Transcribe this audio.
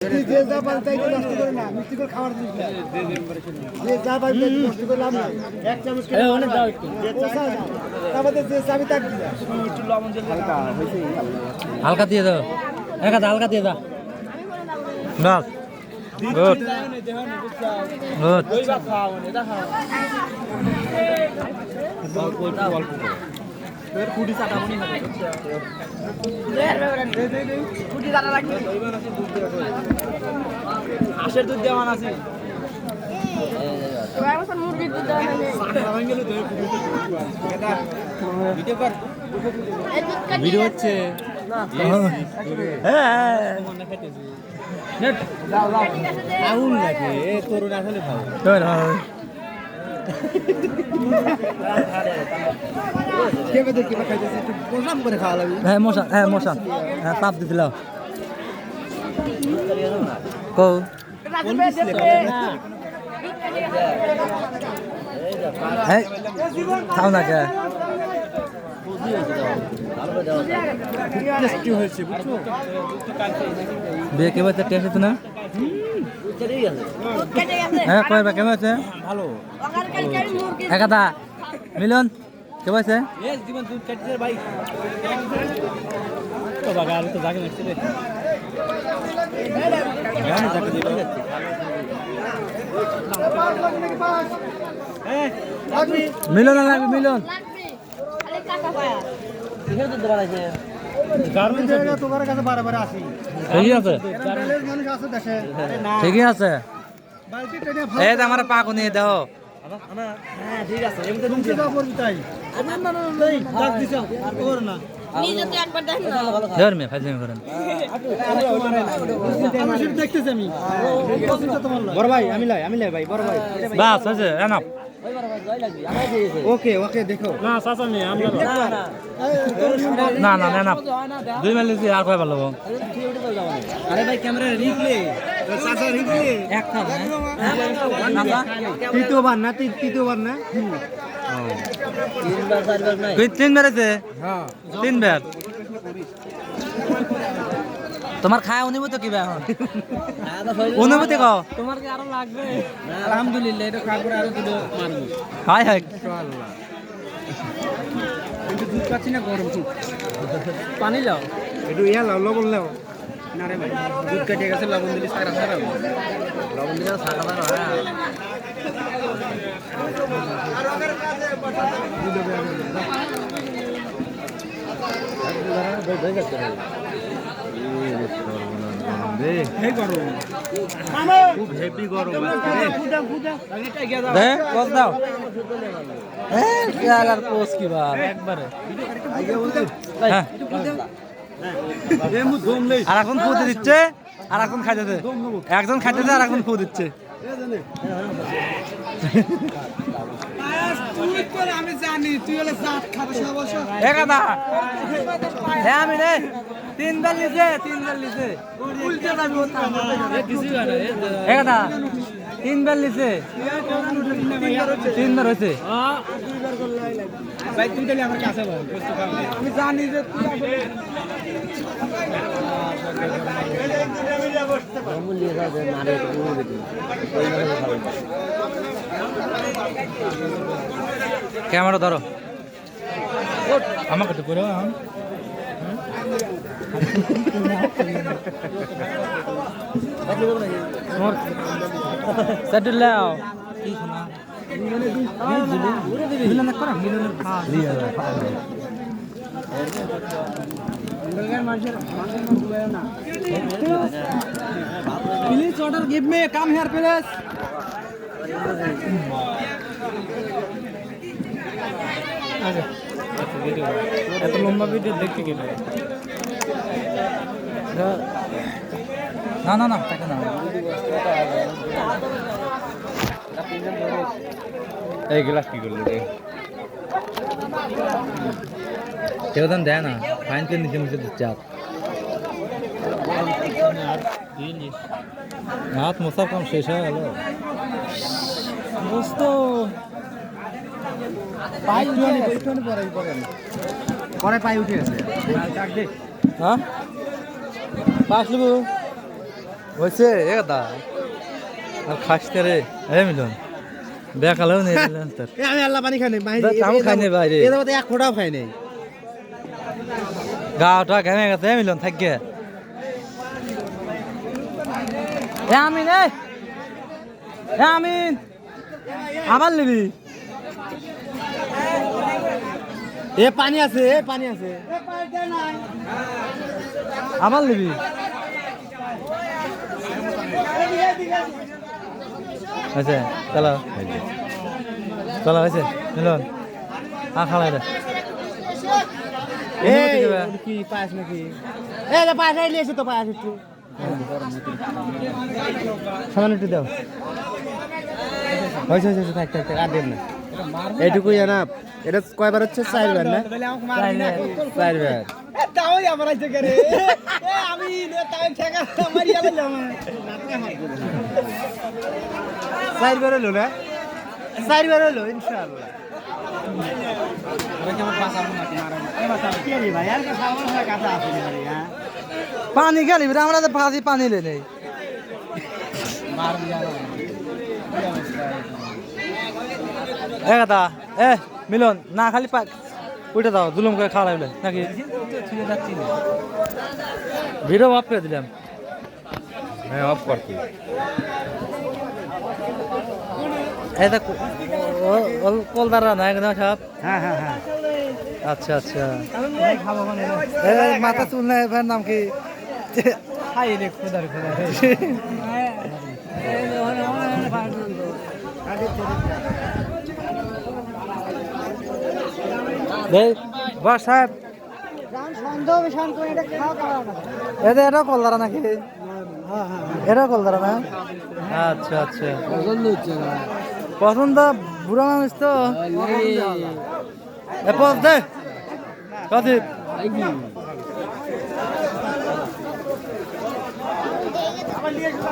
যে যা পারে তাই নষ্ট করে না, মিষ্টি করে খাওয়ার জিনিস না। যে যা পারে তাই নষ্ট করে লাভ নাই। এক চামচ খেলে অনেক দাও একটু। তারপরে যে চাবি তাক দিবা। একটু লবণ দিয়ে হালকা হইছে। হালকা দিয়ে দাও, একা হালকা দিয়ে দাও। বাস গুড গুড। ওই বা খাও এটা খাও। অল্প এর কুটি চাটা মনে হবে। কুটি চাটা রাখি। হাঁসের দুধ দেওয়ান আছে। মুরগির দুধ দেওয়া হয়নি। ভিডিও হচ্ছে আউল নাকি এ তরুণ আসলে ভালো হ্যাঁ মশা হ্যাঁ মশা হ্যাঁ তাপ দিছিল কৌ হ্যাঁ খাও না কে বিয়ে কেমন আছে টেস্ট হচ্ছে না হ্যাঁ কয়বার কেমন আছে ভালো একাদা মিলন কেমন আছে মিলন লাগবে মিলন তোমার কাছে বারবার আসি। ঠিকই আছে মানুষ আছে দেশে। ঠিকই আছে এই তো আমার পাকো নিয়ে দাও হ্যাঁ ঠিক আছে। এমনি তুমি দাও করবি তাই। না না না এই ডাক দিছ ওর না। নিজে তো একবার দেখ না। ধর মে ফাজলামি করেন আমি শুধু দেখতেছি আমি। বড় ভাই আমি লাই ভাই বড় ভাই। বাস আছে এনাফ ওকে ওকে দেখো। না চাচা নি আমরা না না এনাফ 2 মিনিট দিছি আর কয় ভালো আরে ভাই ক্যামেরা রিপ্লে চাচা রিপ্লে এক থাম তৃতীয়বার না তৃতীয়বার না তিনবার আছে হ্যাঁ 3 বার তোমার খায় অনুভূতি কি এখন অনুভূতি কও তোমার কি আরো লাগবে আলহামদুলিল্লাহ এটা খাওয়ার পরে আরো দুটো মারবো হাই হাই ইনশাআল্লাহ কিন্তু দুধ পাচ্ছি না গরম দুধ পানি যাও একটু ইয়া লাও লবণ লাও না রে ভাই দুধ কেটে গেছে লবণ দিলে সারা সারা লবণ দিলে সারা সারা খুব হেভি গরম দে কস দাও আর পোস কি বার একবারে হ্যাঁ আর এখন ফু দিচ্ছে আর এখন খাইতেছে একজন খাইতেছে আর এখন ফু দিচ্ছে আমি জানি তুই হলে জাত খাবে একাদা হ্যাঁ আমি রে 3 বার লিছে উল্টে যাবে একাদা 3 বার লিছে 3 বার হয়েছে ভাই তুই তাহলে আমার কাছে বল আমি জানি যে তুই ক্যামেরা ধরো আমাকে তো করে সেটুলাও কি শোনা মিলনের করা মিলনের please order give me come here please এত লম্বা ভিডিও দেখতে গেলে না না না তাকে না এই গ্লাস কি করলো রে কেউ দাম দেয় না ফাইন কে নিচে নিচে দিচ্ছে হাত মশার কাম শেষ হয়ে গেল দোস্ত পাই উঠে পরে পাই উঠে গেছে হ্যাঁ পাস নেবো হয়েছে এ কথা আর খাসতে রে এ মিলন বেকালেও নেই মিলন তোর আমি আল্লাহ পানি খাই নাই আমি খাই নাই বাইরে এর মধ্যে এক ফোঁটাও খাই নাই গাটা ঘেমে গেছে এ মিলন থাকবে এ আমিন এ আমিন আবার নিবি এ পানি আছে পানি আছে আবার নিবি হয়েছে চলো চলো হয়েছে মিলন খালাই রে কি পায়েস নাকি এই যে পায়েস নিয়ে এসে তো পায়েস একটু সামান্য একটু দাও হয়েছে হয়েছে থাক থাক আর দেব না এইটুকুই জানা এটা কয়বার হচ্ছে 4 বার না 4 বার তাওই আমার আইছে করে আমি তাই ঠেকা মারি গেলাম 4 বার হলো না 4 বার হলো ইনশাআল্লাহ পানি খালি আমরা তো ফাঁসি পানি লে নেই কথা এ মিলন না খালি উঠে দাও জুলুম করে খাওয়া লাগবে নাকি ভিডিও অফ করে দিলাম হ্যাঁ অফ করতে এই দেখ কলদারা না একদম সব হ্যাঁ হ্যাঁ হ্যাঁ আচ্ছা আচ্ছা মাথা চুল নাই ভাইয়ের নাম কি হাই রে খোদার খোদা বস সাহেব এটা কলদারা নাকি এটা কলদারা না আচ্ছা আচ্ছা পছন্দ বুড়া মানুষ তো দে